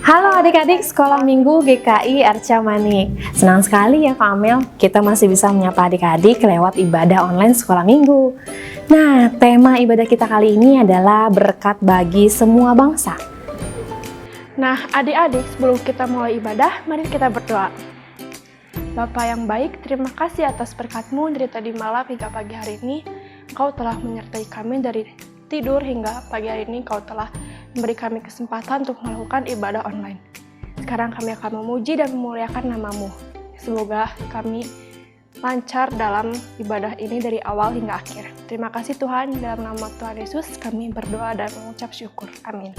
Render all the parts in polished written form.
Halo adik-adik Sekolah Minggu GKI Arca Manik. Senang sekali ya Kak Amel, kita masih bisa menyapa adik-adik lewat ibadah online Sekolah Minggu. Nah, tema ibadah kita kali ini adalah berkat bagi semua bangsa. Nah, adik-adik, sebelum kita mulai ibadah, mari kita berdoa. Bapa yang baik, terima kasih atas berkat-Mu dari tadi malam hingga pagi hari ini. Engkau telah menyertai kami dari tidur hingga pagi hari ini. Engkau telah memberi kami kesempatan untuk melakukan ibadah online. Sekarang kami akan memuji dan memuliakan nama-Mu. Semoga kami lancar dalam ibadah ini dari awal hingga akhir. Terima kasih Tuhan, dalam nama Tuhan Yesus kami berdoa dan mengucap syukur. Amin.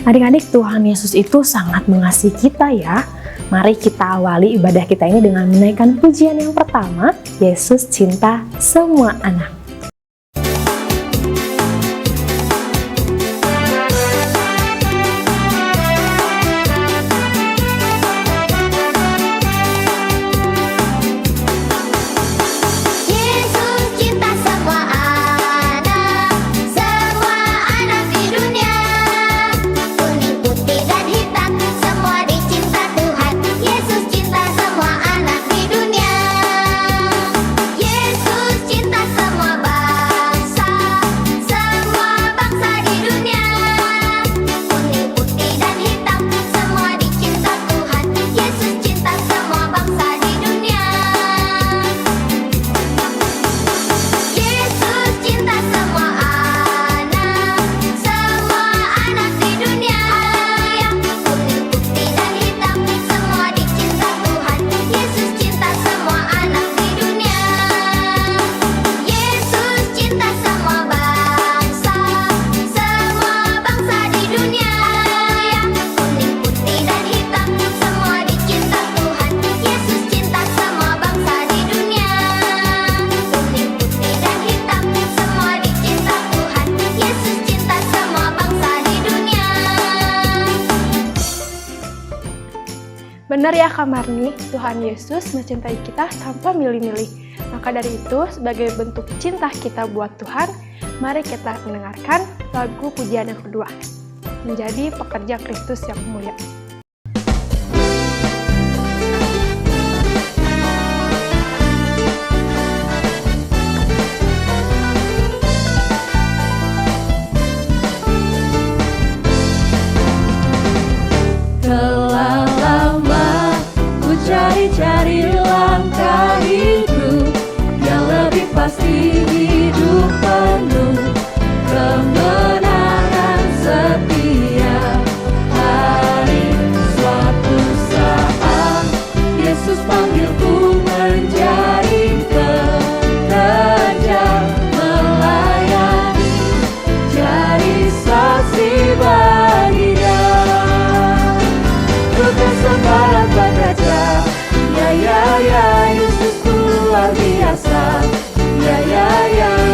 Adik-adik, Tuhan Yesus itu sangat mengasihi kita ya. Mari kita awali ibadah kita ini dengan menaikkan pujian yang pertama, Yesus cinta semua anak. Benar ya Kak Marni, Tuhan Yesus mencintai kita tanpa milih-milih. Maka dari itu, sebagai bentuk cinta kita buat Tuhan, mari kita mendengarkan lagu pujian yang kedua, Menjadi Pekerja Kristus yang Mulia. Cari langkah hidup yang lebih pasti, hidup penuh kemenangan setiap hari. Suatu saat Yesus panggilku menjadi pekerja, melayani, jadi saksi bagi Dia. Bukan sembarang pekerja, ya, Yesusku luar biasa. Ya,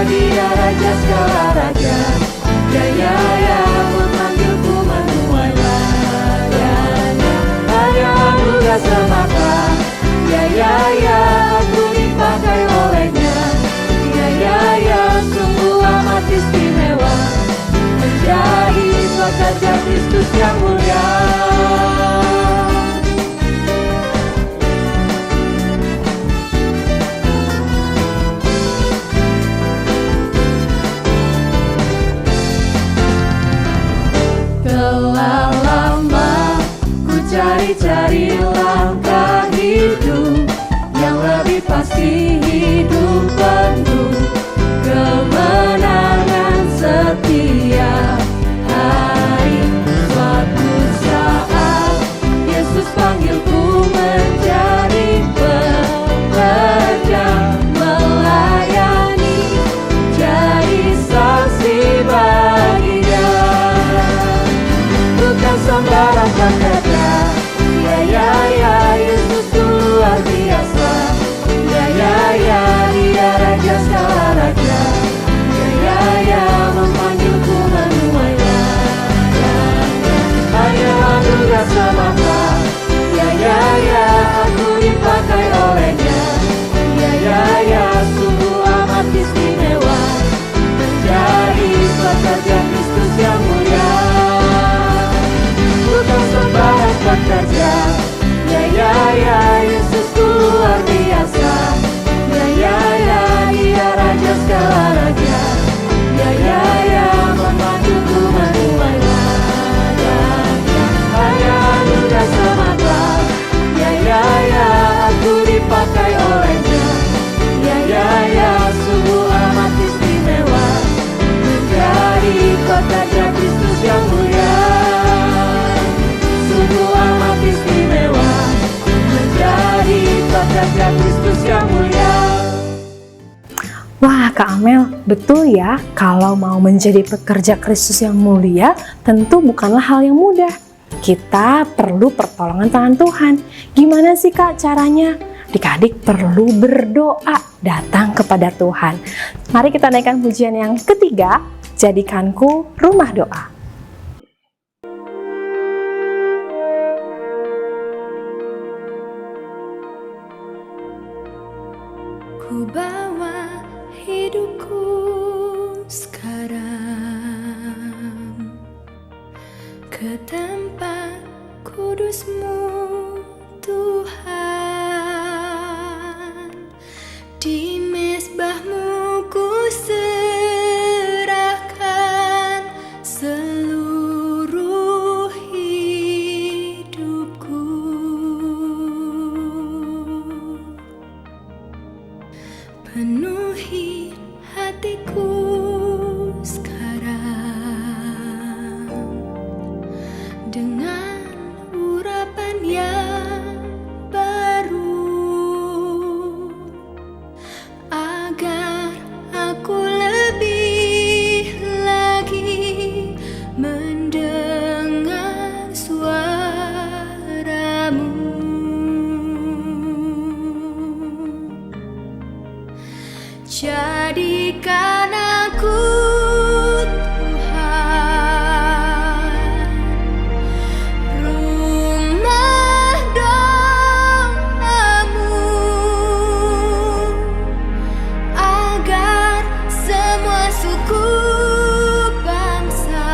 Dia Raja segala raja. Ya, memanggilku menuai ladangnya. Hanya anugerah semata. Ya, aku dipakai olehnya. Ya, sungguh amat istimewa, menjadi pekerja Kristus yang mulia. Telah lama ku cari langkah hidup yang lebih pasti, hidup penuh kemenangan setiap hari. Suatu saat Yesus panggilku menjadi pekerja, melayani, jadi saksi bagi Dia. Bukan sembarang pekerja, ya, Yesus luar biasa. Ya, Dia Raja segala raja. Kak Amel, betul ya, kalau mau menjadi pekerja Kristus yang mulia, tentu bukanlah hal yang mudah. Kita perlu pertolongan tangan Tuhan. Gimana sih Kak caranya? Adik-adik perlu berdoa, datang kepada Tuhan. Mari kita naikkan pujian yang ketiga, jadikanku rumah doa. Ku bawa hidupku sekarang ke tempat kudus-Mu Tuhan. Di mezbah-Mu ku serahkan seluruh hidupku. Penuhi hatiku sekarang dengan urapan yang baru, agar aku lebih lagi mendengar suara-Mu. Jadikan aku Tuhan rumah doa-Mu, agar semua suku bangsa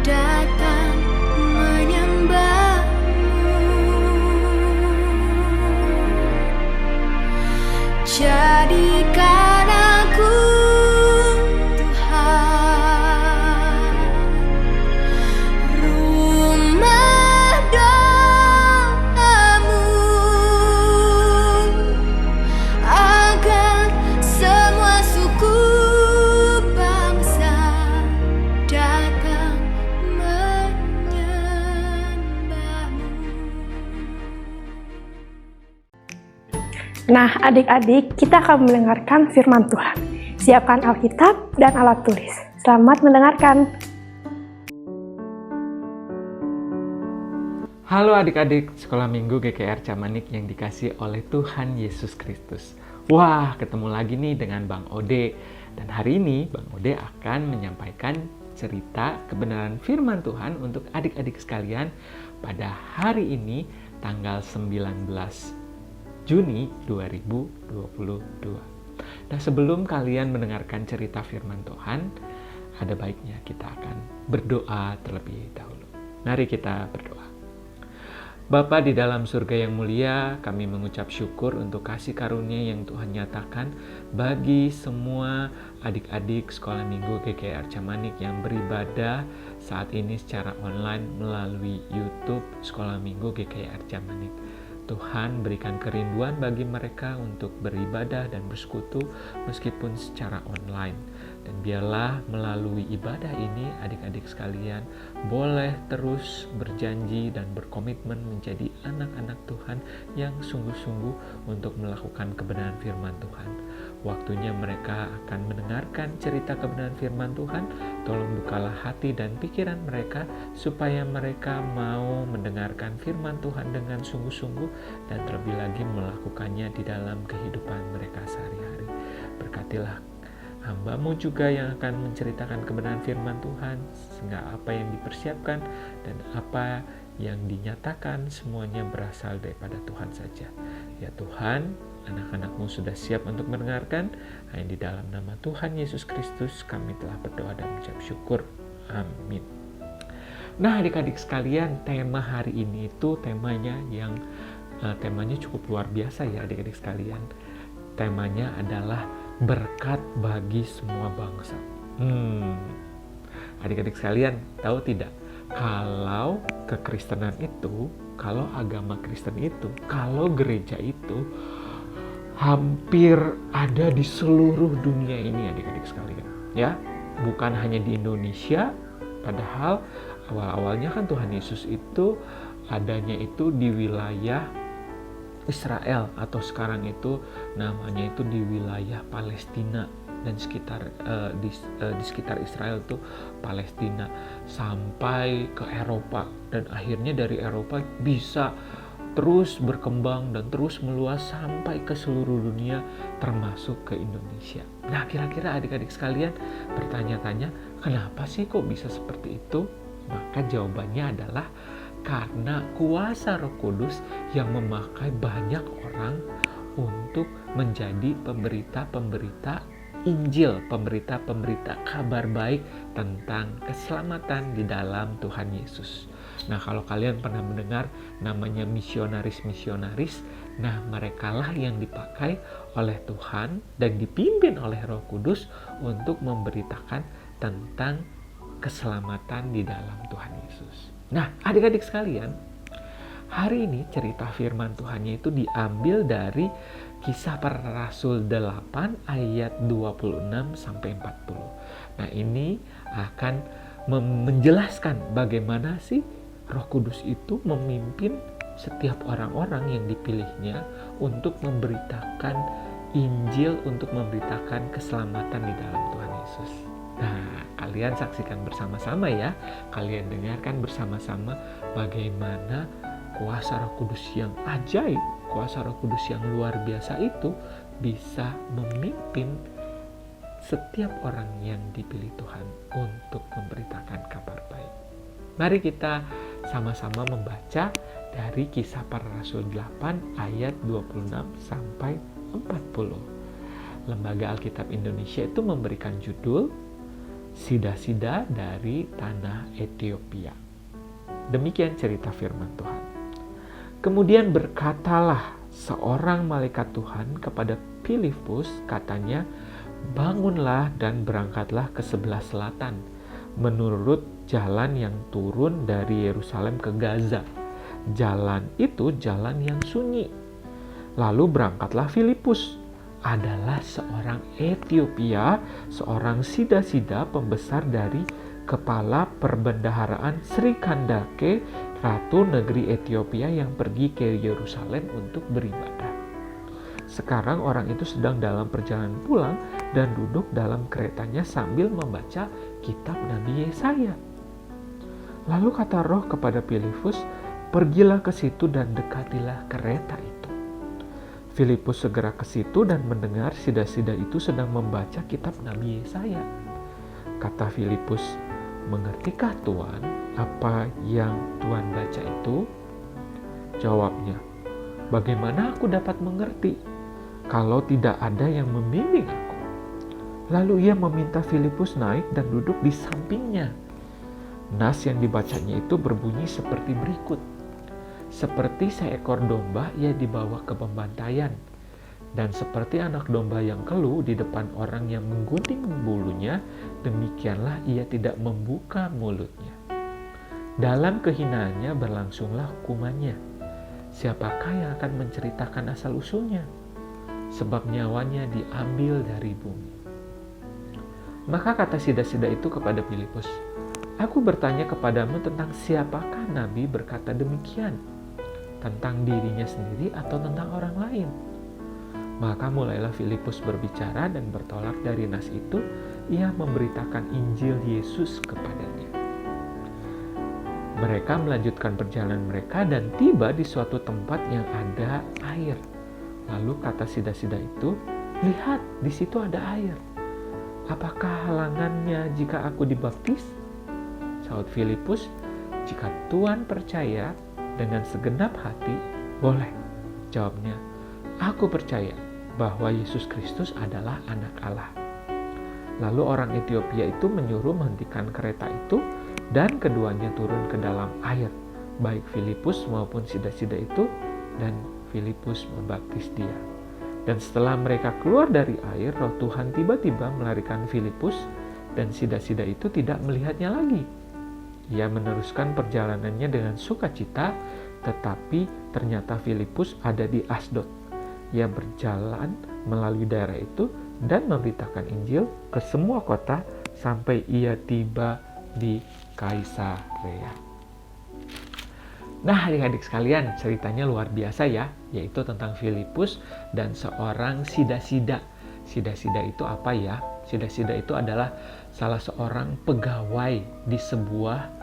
datang menyembah-Mu. Jadikan aku Tuhan rumah doa-Mu, agar semua suku bangsa datang menyembah-Mu. Nah, adik-adik, kita akan mendengarkan firman Tuhan. Siapkan Alkitab dan alat tulis. Selamat mendengarkan. Halo adik-adik Sekolah Minggu GKR Camanik yang dikasih oleh Tuhan Yesus Kristus. Wah, ketemu lagi nih dengan Bang Ode. Dan hari ini Bang Ode akan menyampaikan cerita kebenaran firman Tuhan untuk adik-adik sekalian pada hari ini tanggal 19 Juni 2022. Nah, sebelum kalian mendengarkan cerita firman Tuhan, ada baiknya kita akan berdoa terlebih dahulu. Mari kita berdoa. Bapa di dalam surga yang mulia, kami mengucap syukur untuk kasih karunia yang Tuhan nyatakan bagi semua adik-adik Sekolah Minggu GKR Camanik yang beribadah saat ini secara online melalui YouTube Sekolah Minggu GKR Camanik. Tuhan berikan kerinduan bagi mereka untuk beribadah dan bersekutu meskipun secara online. Dan biarlah melalui ibadah ini adik-adik sekalian boleh terus berjanji dan berkomitmen menjadi anak-anak Tuhan yang sungguh-sungguh untuk melakukan kebenaran firman Tuhan. Waktunya mereka akan mendengarkan cerita kebenaran firman Tuhan. Tolong bukalah hati dan pikiran mereka supaya mereka mau mendengarkan firman Tuhan dengan sungguh-sungguh dan terlebih lagi melakukannya di dalam kehidupan mereka sehari-hari. Berkatilah hamba-Mu juga yang akan menceritakan kebenaran firman Tuhan, sehingga apa yang dipersiapkan dan apa yang dinyatakan semuanya berasal daripada Tuhan saja. Ya Tuhan, anak-anak-Mu sudah siap untuk mendengarkan. Hanya di dalam nama Tuhan Yesus Kristus kami telah berdoa dan mengucap syukur. Amin. Nah adik-adik sekalian, tema hari ini itu temanya cukup luar biasa ya adik-adik sekalian. Temanya adalah berkat bagi semua bangsa. Adik-adik sekalian, tahu tidak? Kalau kekristenan itu, kalau agama Kristen itu, kalau gereja itu hampir ada di seluruh dunia ini adik-adik sekalian. Ya, bukan hanya di Indonesia, padahal awal-awalnya kan Tuhan Yesus itu adanya itu di wilayah Israel, atau sekarang itu namanya itu di wilayah Palestina dan di sekitar Israel itu Palestina, sampai ke Eropa, dan akhirnya dari Eropa bisa terus berkembang dan terus meluas sampai ke seluruh dunia, termasuk ke Indonesia. Nah, kira-kira adik-adik sekalian bertanya-tanya, kenapa sih kok bisa seperti itu? Maka jawabannya adalah karena kuasa Roh Kudus yang memakai banyak orang untuk menjadi pemberita-pemberita Injil, pemberita-pemberita kabar baik tentang keselamatan di dalam Tuhan Yesus. Nah, kalau kalian pernah mendengar namanya misionaris-misionaris, nah merekalah yang dipakai oleh Tuhan dan dipimpin oleh Roh Kudus untuk memberitakan tentang keselamatan di dalam Tuhan Yesus. Nah, adik-adik sekalian, hari ini cerita firman Tuhannya itu diambil dari Kisah Para Rasul 8 ayat 26 sampai 40. Nah, ini akan menjelaskan bagaimana sih Roh Kudus itu memimpin setiap orang-orang yang dipilihnya untuk memberitakan Injil, untuk memberitakan keselamatan di dalam Tuhan Yesus. Nah, kalian saksikan bersama-sama ya, kalian dengarkan bersama-sama bagaimana kuasa Roh Kudus yang ajaib, kuasa Roh Kudus yang luar biasa itu bisa memimpin setiap orang yang dipilih Tuhan untuk memberitakan kabar baik. Mari kita sama-sama membaca dari Kisah Para Rasul 8 ayat 26 sampai 40. Lembaga Alkitab Indonesia itu memberikan judul Sida-sida dari Tanah Ethiopia. Demikian cerita firman Tuhan. Kemudian berkatalah seorang malaikat Tuhan kepada Filipus, katanya, bangunlah dan berangkatlah ke sebelah selatan, menurut jalan yang turun dari Yerusalem ke Gaza. Jalan itu jalan yang sunyi. Lalu berangkatlah Filipus, adalah seorang Ethiopia, seorang sida-sida pembesar dari kepala perbendaharaan Sri Kandake, ratu negeri Ethiopia yang pergi ke Yerusalem untuk beribadah. Sekarang orang itu sedang dalam perjalanan pulang dan duduk dalam keretanya sambil membaca kitab Nabi Yesaya. Lalu kata Roh kepada Filipus, pergilah ke situ dan dekatilah kereta itu. Filipus segera ke situ dan mendengar sida-sida itu sedang membaca kitab Nabi Yesaya. Kata Filipus, mengertikah Tuan apa yang Tuan baca itu? Jawabnya, bagaimana aku dapat mengerti kalau tidak ada yang membimbing aku? Lalu ia meminta Filipus naik dan duduk di sampingnya. Nas yang dibacanya itu berbunyi seperti berikut. Seperti seekor domba ia dibawa ke pembantaian, dan seperti anak domba yang keluh di depan orang yang menggunting bulunya, demikianlah ia tidak membuka mulutnya. Dalam kehinaannya berlangsunglah hukumannya. Siapakah yang akan menceritakan asal-usulnya? Sebab nyawanya diambil dari bumi. Maka kata sida-sida itu kepada Filipus, aku bertanya kepadamu tentang siapakah Nabi berkata demikian? Tentang dirinya sendiri atau tentang orang lain? Maka mulailah Filipus berbicara dan bertolak dari nas itu, ia memberitakan Injil Yesus kepadanya. Mereka melanjutkan perjalanan mereka dan tiba di suatu tempat yang ada air. Lalu kata sida-sida itu, lihat, di situ ada air. Apakah halangannya jika aku dibaptis? Saud Filipus, jika Tuhan percaya dengan segenap hati, boleh. Jawabnya, aku percaya bahwa Yesus Kristus adalah anak Allah. Lalu orang Ethiopia itu menyuruh menghentikan kereta itu dan keduanya turun ke dalam air, baik Filipus maupun sida-sida itu, dan Filipus membaptis dia. Dan setelah mereka keluar dari air, Roh Tuhan tiba-tiba melarikan Filipus dan sida-sida itu tidak melihatnya lagi. Ia meneruskan perjalanannya dengan sukacita, tetapi ternyata Filipus ada di Asdod. Ia berjalan melalui daerah itu dan memberitakan Injil ke semua kota sampai ia tiba di Kaisarea. Nah, adik-adik sekalian, ceritanya luar biasa ya, yaitu tentang Filipus dan seorang Sida-Sida. Sida-Sida itu apa ya? Sida-Sida itu adalah salah seorang pegawai di sebuah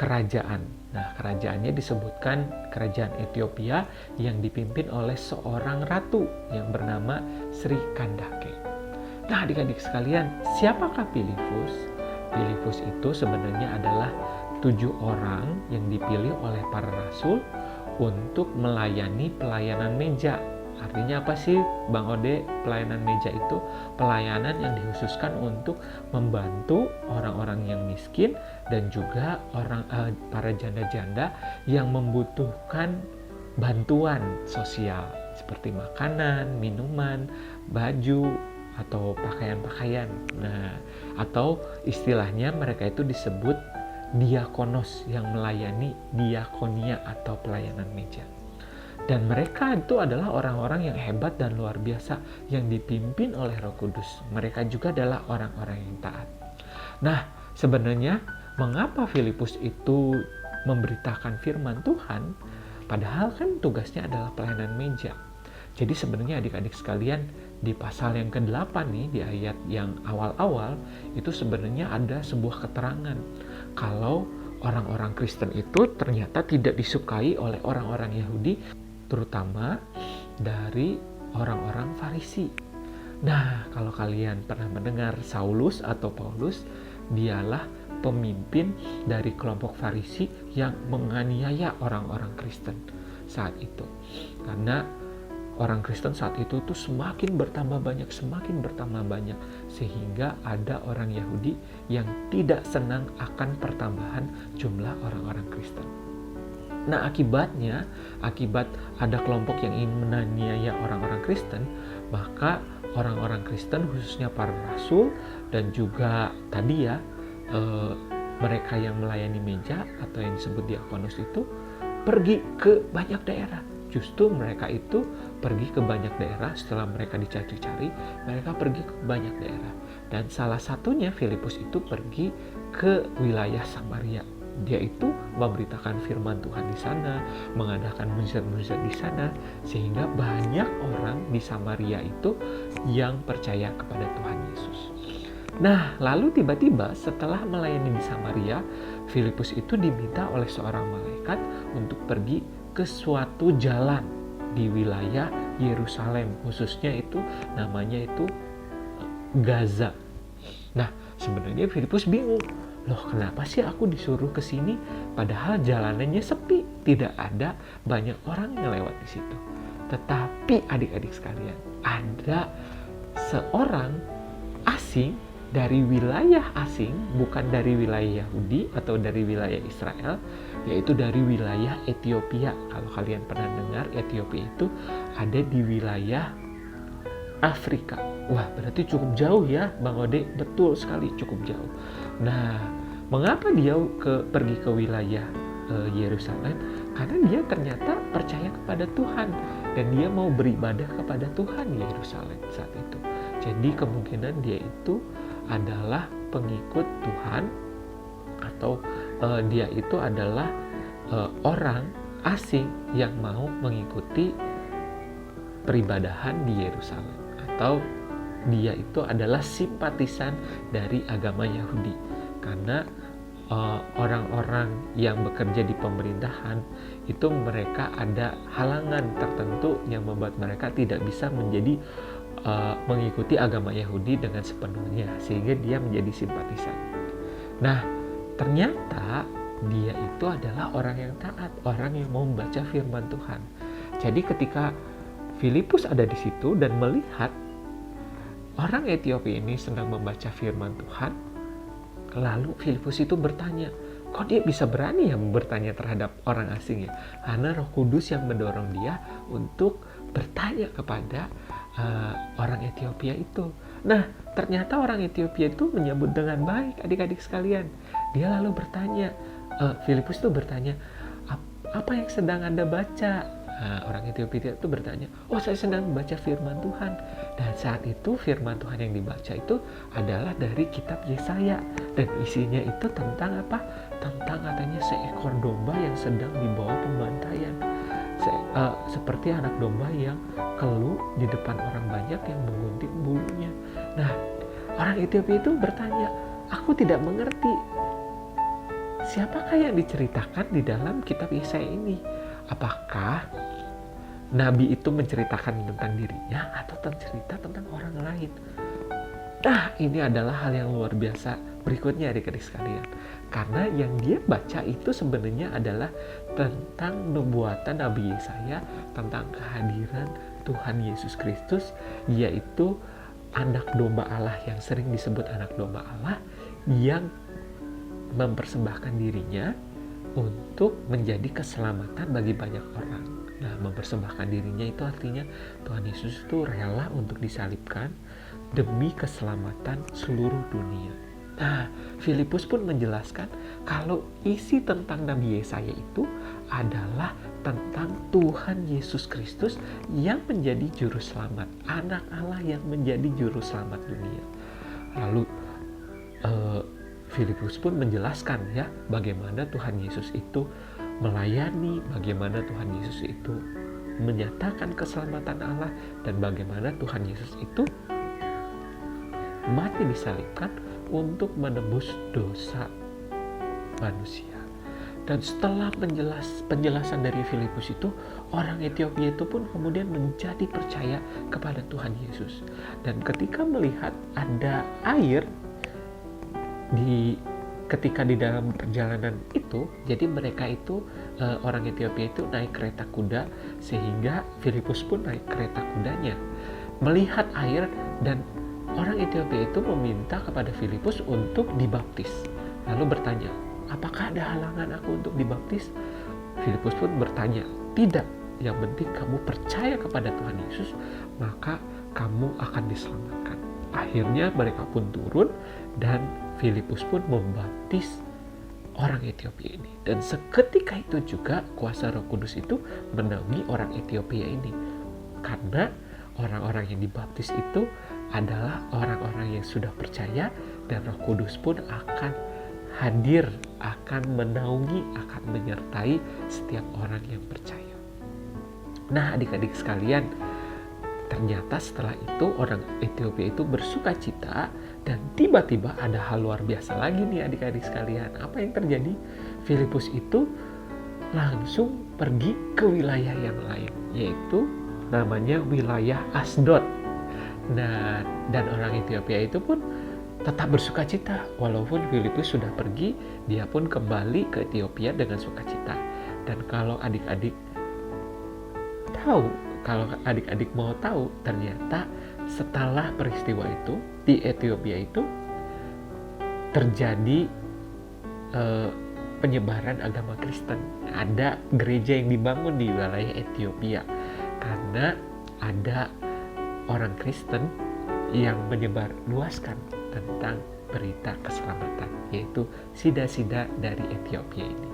kerajaan. Nah, kerajaannya disebutkan kerajaan Ethiopia yang dipimpin oleh seorang ratu yang bernama Sri Kandake. Nah, adik-adik sekalian, siapakah Filipus? Filipus itu sebenarnya adalah 7 orang yang dipilih oleh para rasul untuk melayani pelayanan meja. Artinya apa sih Bang Ode pelayanan meja itu? Pelayanan yang dikhususkan untuk membantu orang-orang yang miskin dan juga para janda-janda yang membutuhkan bantuan sosial seperti makanan, minuman, baju, atau pakaian-pakaian. Nah, atau istilahnya mereka itu disebut diakonos yang melayani diakonia atau pelayanan meja. Dan mereka itu adalah orang-orang yang hebat dan luar biasa yang dipimpin oleh Roh Kudus. Mereka juga adalah orang-orang yang taat. Nah, sebenarnya mengapa Filipus itu memberitakan firman Tuhan? Padahal kan tugasnya adalah pelayanan meja. Jadi sebenarnya adik-adik sekalian, di pasal yang ke-8 nih, di ayat yang awal-awal, itu sebenarnya ada sebuah keterangan kalau orang-orang Kristen itu ternyata tidak disukai oleh orang-orang Yahudi, terutama dari orang-orang Farisi. Nah, kalau kalian pernah mendengar Saulus atau Paulus, dialah pemimpin dari kelompok Farisi yang menganiaya orang-orang Kristen saat itu. Karena orang Kristen saat itu tuh semakin bertambah banyak, sehingga ada orang Yahudi yang tidak senang akan pertambahan jumlah orang-orang Kristen. Nah, akibat ada kelompok yang ingin menganiaya orang-orang Kristen, maka orang-orang Kristen khususnya para rasul dan juga tadi ya mereka yang melayani meja atau yang disebut diakonus itu pergi ke banyak daerah. Justru mereka itu pergi ke banyak daerah setelah mereka dicari-cari, mereka pergi ke banyak daerah. Dan salah satunya Filipus itu pergi ke wilayah Samaria. Dia itu memberitakan firman Tuhan di sana, mengadakan mujizat-mujizat di sana, sehingga banyak orang di Samaria itu yang percaya kepada Tuhan Yesus. Nah, lalu tiba-tiba setelah melayani di Samaria, Filipus itu diminta oleh seorang malaikat untuk pergi ke suatu jalan di wilayah Yerusalem, khususnya itu namanya itu Gaza. Nah, sebenarnya Filipus bingung, loh kenapa sih aku disuruh ke sini padahal jalanannya sepi, tidak ada banyak orang yang lewat di situ. Tetapi adik-adik sekalian, ada seorang asing dari wilayah asing, bukan dari wilayah Yahudi atau dari wilayah Israel, yaitu dari wilayah Ethiopia. Kalau kalian pernah dengar, Ethiopia itu ada di wilayah Afrika. Wah, berarti cukup jauh ya, Bang Ode. Betul sekali, cukup jauh. Nah, mengapa dia pergi ke wilayah Yerusalem? Karena dia ternyata percaya kepada Tuhan dan dia mau beribadah kepada Tuhan di Yerusalem saat itu. Jadi kemungkinan dia itu adalah pengikut Tuhan atau dia itu adalah orang asing yang mau mengikuti peribadahan di Yerusalem, atau dia itu adalah simpatisan dari agama Yahudi. Karena orang-orang yang bekerja di pemerintahan itu mereka ada halangan tertentu yang membuat mereka tidak bisa menjadi mengikuti agama Yahudi dengan sepenuhnya, sehingga dia menjadi simpatisan. Nah, ternyata dia itu adalah orang yang taat, orang yang mau membaca firman Tuhan. Jadi ketika Filipus ada di situ dan melihat orang Ethiopia ini sedang membaca firman Tuhan, lalu Filipus itu bertanya, kok dia bisa berani ya bertanya terhadap orang asing ya? Karena Roh Kudus yang mendorong dia untuk bertanya kepada orang Ethiopia itu. Nah, ternyata orang Ethiopia itu menyambut dengan baik, adik-adik sekalian. Dia lalu bertanya, Filipus itu bertanya, apa yang sedang Anda baca? Orang Ethiopia itu bertanya, oh saya sedang membaca firman Tuhan. Dan saat itu firman Tuhan yang dibaca itu adalah dari kitab Yesaya. Dan isinya itu tentang apa? Tentang katanya seekor domba yang sedang dibawa pembantaian. Seperti anak domba yang keluh di depan orang banyak yang menggunting bulunya. Nah, orang Ethiopia itu bertanya, aku tidak mengerti. Siapakah yang diceritakan di dalam kitab Yesaya ini? Apakah Nabi itu menceritakan tentang dirinya atau cerita tentang orang lain? Nah, ini adalah hal yang luar biasa berikutnya adik-adik sekalian. Karena yang dia baca itu sebenarnya adalah tentang nubuatan Nabi Yesaya tentang kehadiran Tuhan Yesus Kristus, yaitu anak domba Allah yang sering disebut anak domba Allah yang mempersembahkan dirinya untuk menjadi keselamatan bagi banyak orang. Nah, mempersembahkan dirinya itu artinya Tuhan Yesus itu rela untuk disalibkan demi keselamatan seluruh dunia. Nah, Filipus pun menjelaskan kalau isi tentang Nabi Yesaya itu adalah tentang Tuhan Yesus Kristus yang menjadi juru selamat, anak Allah yang menjadi juru selamat dunia. Lalu Filipus pun menjelaskan ya bagaimana Tuhan Yesus itu melayani, bagaimana Tuhan Yesus itu menyatakan keselamatan Allah, dan bagaimana Tuhan Yesus itu mati disalibkan untuk menebus dosa manusia. Dan setelah penjelasan dari Filipus itu, orang Ethiopia itu pun kemudian menjadi percaya kepada Tuhan Yesus. Dan ketika melihat ada air ketika di dalam perjalanan itu, jadi mereka itu orang Ethiopia itu naik kereta kuda, sehingga Filipus pun naik kereta kudanya melihat air, dan orang Ethiopia itu meminta kepada Filipus untuk dibaptis. Lalu bertanya, apakah ada halangan aku untuk dibaptis? Filipus pun bertanya, tidak, yang penting kamu percaya kepada Tuhan Yesus, maka kamu akan diselamatkan. Akhirnya mereka pun turun, dan Filipus pun membaptis orang Ethiopia ini. Dan seketika itu juga kuasa Roh Kudus itu menaungi orang Ethiopia ini. Karena orang-orang yang dibaptis itu adalah orang-orang yang sudah percaya, dan Roh Kudus pun akan hadir, akan menaungi, akan menyertai setiap orang yang percaya. Nah, adik-adik sekalian, ternyata setelah itu orang Ethiopia itu bersuka cita, dan tiba-tiba ada hal luar biasa lagi nih adik-adik sekalian. Apa yang terjadi? Filipus itu langsung pergi ke wilayah yang lain, yaitu namanya wilayah Asdod. Nah, dan orang Ethiopia itu pun tetap bersuka cita. Walaupun Filipus sudah pergi, dia pun kembali ke Ethiopia dengan sukacita. Dan kalau adik-adik mau tahu, ternyata setelah peristiwa itu di Ethiopia itu terjadi penyebaran agama Kristen. Ada gereja yang dibangun di wilayah Ethiopia karena ada orang Kristen yang menyebar luaskan tentang berita keselamatan, yaitu sida-sida dari Ethiopia ini.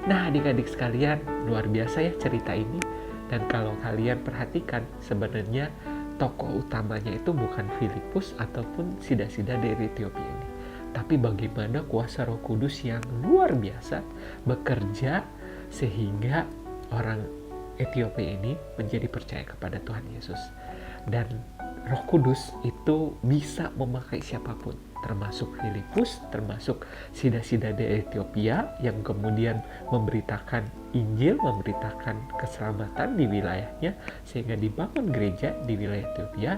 Nah, adik-adik sekalian, luar biasa ya cerita ini. Dan kalau kalian perhatikan, sebenarnya tokoh utamanya itu bukan Filipus ataupun sida-sida dari Ethiopia ini, tapi bagaimana kuasa Roh Kudus yang luar biasa bekerja sehingga orang Ethiopia ini menjadi percaya kepada Tuhan Yesus. Dan Roh Kudus itu bisa memakai siapapun, termasuk Filipus, termasuk sida-sida dari Ethiopia yang kemudian memberitakan Injil, memberitakan keselamatan di wilayahnya, sehingga dibangun gereja di wilayah Ethiopia.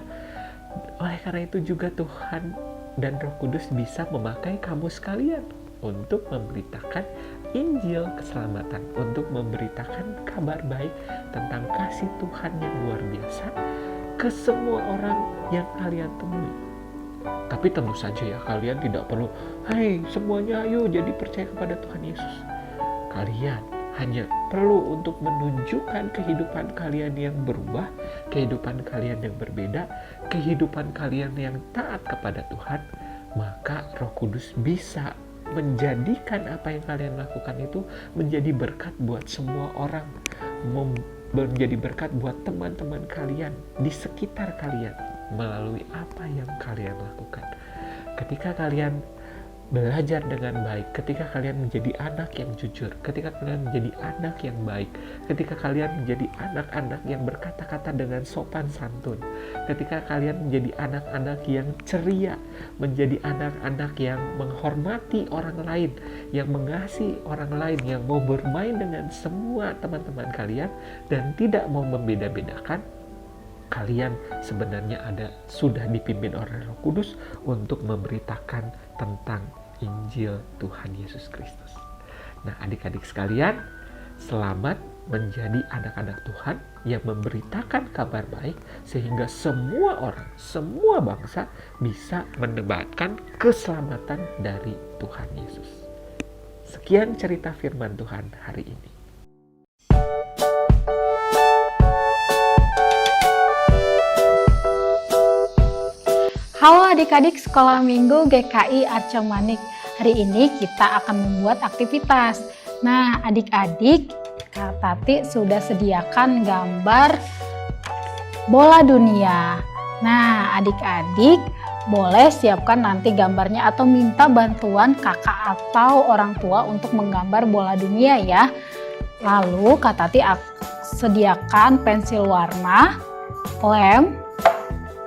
Oleh karena itu juga Tuhan dan Roh Kudus bisa memakai kamu sekalian untuk memberitakan Injil keselamatan, untuk memberitakan kabar baik tentang kasih Tuhan yang luar biasa ke semua orang yang kalian temui. Tapi tentu saja ya, kalian tidak perlu, "Hai semuanya ayo jadi percaya kepada Tuhan Yesus." Kalian hanya perlu untuk menunjukkan kehidupan kalian yang berubah, kehidupan kalian yang berbeda, kehidupan kalian yang taat kepada Tuhan, maka Roh Kudus bisa menjadikan apa yang kalian lakukan itu menjadi berkat buat semua orang, menjadi berkat buat teman-teman kalian di sekitar kalian. melalui apa yang kalian lakukan. Ketika kalian belajar dengan baik, ketika kalian menjadi anak yang jujur, ketika kalian menjadi anak yang baik, ketika kalian menjadi anak-anak yang berkata-kata dengan sopan santun, ketika kalian menjadi anak-anak yang ceria, menjadi anak-anak yang menghormati orang lain, yang mengasihi orang lain, yang mau bermain dengan semua teman-teman kalian dan tidak mau membeda-bedakan, kalian sebenarnya sudah dipimpin oleh Roh Kudus untuk memberitakan tentang Injil Tuhan Yesus Kristus. Nah, adik-adik sekalian, selamat menjadi anak-anak Tuhan yang memberitakan kabar baik sehingga semua orang, semua bangsa bisa mendapatkan keselamatan dari Tuhan Yesus. Sekian cerita firman Tuhan hari ini. Halo adik-adik sekolah minggu GKI Arca Manik. Hari ini kita akan membuat aktivitas. Nah, adik-adik, Kak Tati sudah sediakan gambar bola dunia. Nah, adik-adik boleh siapkan nanti gambarnya atau minta bantuan kakak atau orang tua untuk menggambar bola dunia ya. Lalu Kak Tati sediakan pensil warna, lem,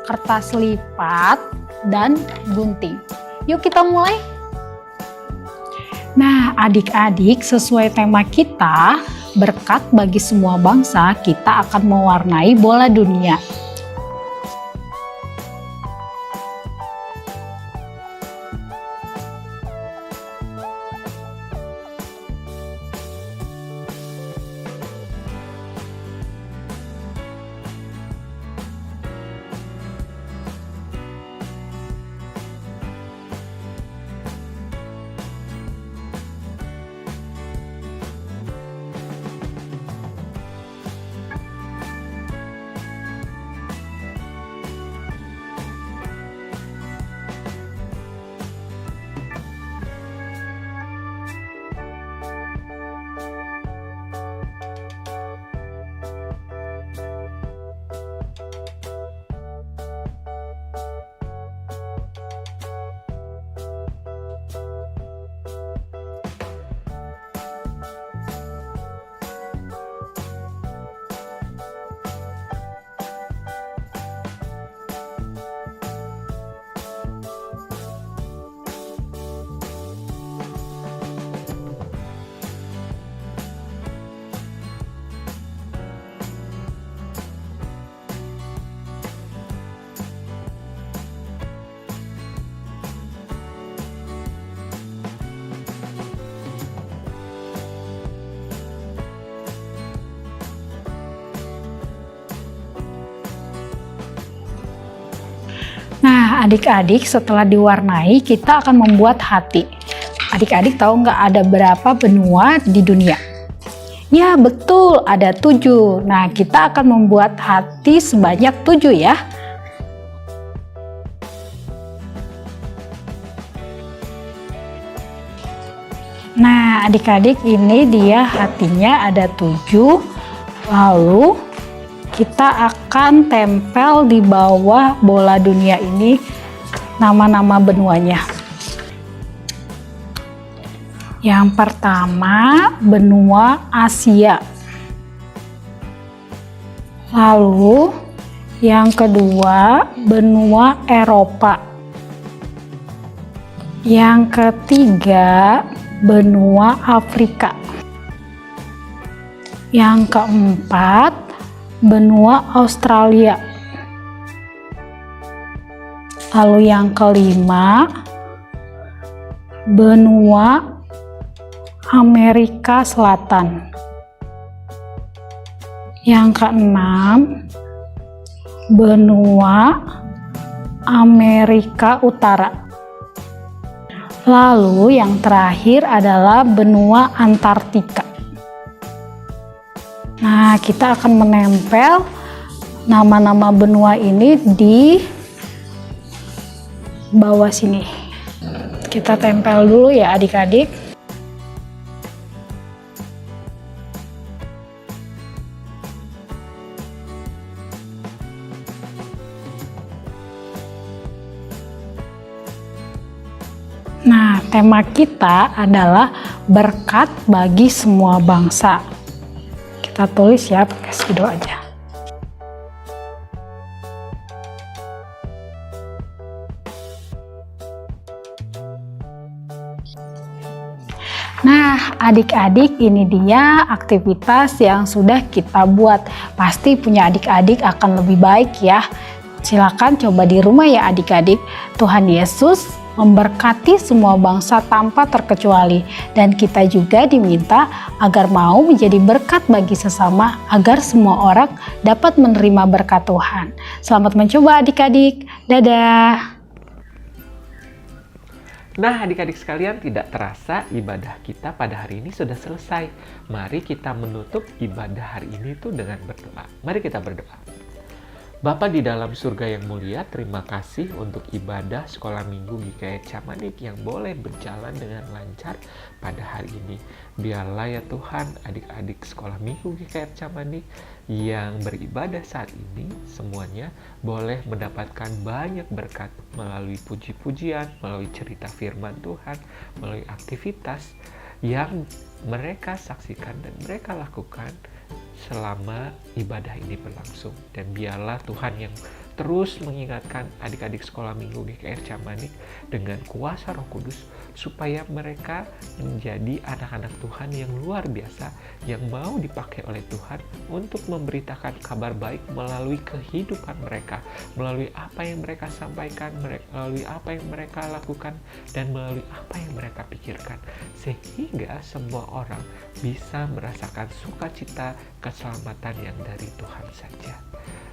kertas lipat, dan gunting. Yuk kita mulai. Nah, adik-adik, sesuai tema kita, berkat bagi semua bangsa, kita akan mewarnai bola dunia. Nah, adik-adik, setelah diwarnai, kita akan membuat hati. Adik-adik tahu nggak ada berapa benua di dunia? Ya, betul, ada 7. Nah, kita akan membuat hati sebanyak 7 ya. Nah, adik-adik, ini dia hatinya ada 7. Lalu kita akan tempel di bawah bola dunia ini nama-nama benuanya. Yang pertama, benua Asia. Lalu yang kedua, benua Eropa. Yang ketiga, benua Afrika. Yang keempat, benua Australia. Lalu yang kelima, benua Amerika Selatan. Yang keenam, benua Amerika Utara. Lalu yang terakhir adalah benua Antartika. Nah, kita akan menempel nama-nama benua ini di bawah sini. Kita tempel dulu ya adik-adik. Nah, tema kita adalah berkat bagi semua bangsa. Kita tulis ya pakai spidol aja. Nah, adik-adik, ini dia aktivitas yang sudah kita buat. Pasti punya adik-adik akan lebih baik ya. Silakan coba di rumah ya adik-adik. Tuhan Yesus memberkati semua bangsa tanpa terkecuali. Dan kita juga diminta agar mau menjadi berkat bagi sesama, agar semua orang dapat menerima berkat Tuhan. Selamat mencoba adik-adik. Dadah. Nah, adik-adik sekalian, tidak terasa ibadah kita pada hari ini sudah selesai. Mari kita menutup ibadah hari ini itu dengan berdoa. Mari kita berdoa. Bapa di dalam surga yang mulia, terima kasih untuk ibadah sekolah minggu GKI Camanik yang boleh berjalan dengan lancar pada hari ini. Biarlah ya Tuhan, adik-adik sekolah minggu GKI Camanik yang beribadah saat ini, semuanya boleh mendapatkan banyak berkat melalui puji-pujian, melalui cerita firman Tuhan, melalui aktivitas yang mereka saksikan dan mereka lakukan selama ibadah ini berlangsung. Dan biarlah Tuhan yang terus mengingatkan adik-adik sekolah minggu GKR Camanik dengan kuasa Roh Kudus, supaya mereka menjadi anak-anak Tuhan yang luar biasa, yang mau dipakai oleh Tuhan untuk memberitakan kabar baik melalui kehidupan mereka, melalui apa yang mereka sampaikan, melalui apa yang mereka lakukan, dan melalui apa yang mereka pikirkan, sehingga semua orang bisa merasakan sukacita keselamatan yang dari Tuhan saja.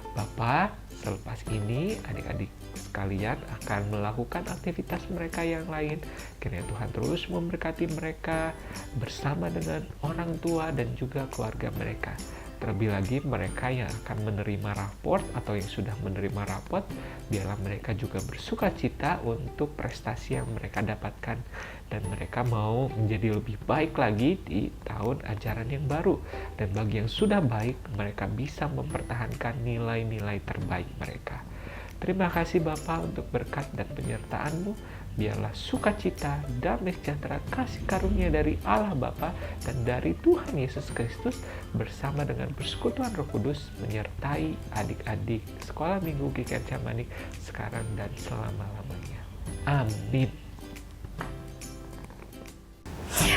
Bapa, selepas ini adik-adik sekalian akan melakukan aktivitas mereka yang lain. Kiranya Tuhan terus memberkati mereka bersama dengan orang tua dan juga keluarga mereka. Terlebih lagi mereka yang akan menerima raport atau yang sudah menerima raport, biarlah mereka juga bersuka cita untuk prestasi yang mereka dapatkan, dan mereka mau menjadi lebih baik lagi di tahun ajaran yang baru. Dan bagi yang sudah baik, mereka bisa mempertahankan nilai-nilai terbaik mereka. Terima kasih Bapa untuk berkat dan penyertaan-Mu. Biarlah sukacita, damai sejahtera, kasih karunia dari Allah Bapa dan dari Tuhan Yesus Kristus bersama dengan persekutuan Roh Kudus menyertai adik-adik sekolah minggu GKI Camanik sekarang dan selama-lamanya. Amin.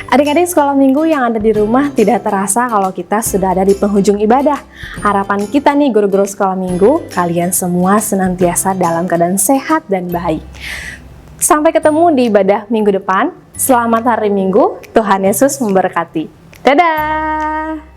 Adik-adik sekolah minggu yang ada di rumah, tidak terasa kalau kita sudah ada di penghujung ibadah. Harapan kita nih guru-guru sekolah minggu, kalian semua senantiasa dalam keadaan sehat dan baik. Sampai ketemu di ibadah minggu depan. Selamat hari Minggu, Tuhan Yesus memberkati. Dadah!